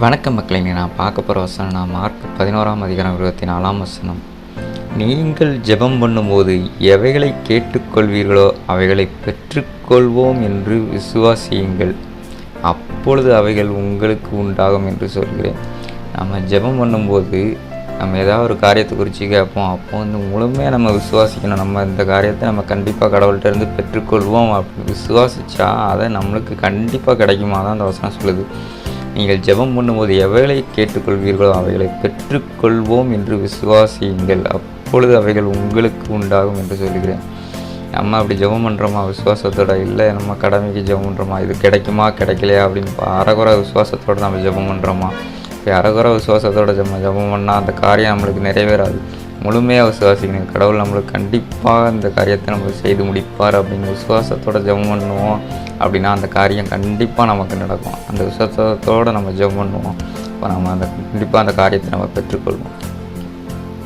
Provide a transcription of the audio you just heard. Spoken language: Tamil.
வணக்கம் மக்களே, நான் பார்க்க போகிற வசனம் நான் மார்க் 11ஆம் அதிகாரம் 24ஆம் வசனம். நீங்கள் ஜெபம் பண்ணும்போது எவைகளை கேட்டுக்கொள்வீர்களோ அவைகளை பெற்றுக்கொள்வோம் என்று விசுவாசியுங்கள், அப்பொழுது அவைகள் உங்களுக்கு உண்டாகும் என்று சொல்கிறேன். நம்ம ஜெபம் பண்ணும்போது நம்ம ஏதாவது ஒரு காரியத்தை குறித்து கேட்போம். அப்போ முழுமையாக நம்ம விசுவாசிக்கணும். நம்ம இந்த காரியத்தை நம்ம கண்டிப்பாக கடவுள்கிட்ட இருந்து பெற்றுக்கொள்வோம் அப்படின்னு விசுவாசித்தா அதை நம்மளுக்கு கண்டிப்பாக கிடைக்குமா தான் அந்த வசனம் சொல்லுது. நீங்கள் ஜெபம் பண்ணும்போது எவைகளை கேட்டுக்கொள்வீர்களோ அவைகளை பெற்றுக்கொள்வோம் என்று விசுவாசியுங்கள், அப்பொழுது அவைகள் உங்களுக்கு உண்டாகும் என்று சொல்கிறேன். நம்ம அப்படி ஜெபம் பண்ணுறோமா விசுவாசத்தோட? இல்லை நம்ம கடமைக்கு ஜெபம் பண்ணுறோமா? இது கிடைக்குமா கிடைக்கலையா அப்படின்னு அறகுறை விசுவாசத்தோடு நம்ம ஜெபம் பண்ணுறோமா? இப்போ அறகுறை விசுவாசத்தோடு நம்ம ஜெபம் பண்ணால் அந்த காரியம் நம்மளுக்கு நிறைவேறாது. முழுமையாக விசுவாசிக்கணும். கடவுள் நம்மளுக்கு கண்டிப்பாக இந்த காரியத்தை நம்ம செய்து முடிப்பார் அப்படின்னு விசுவாசத்தோடு ஜெபம் பண்ணுவோம் அப்படின்னா அந்த காரியம் கண்டிப்பாக நமக்கு நடக்கும். அந்த விசுவாசத்தோடு நம்ம ஜெபம் பண்ணுவோம், அப்போ நம்ம கண்டிப்பாக அந்த காரியத்தை நம்ம பெற்றுக்கொள்வோம்.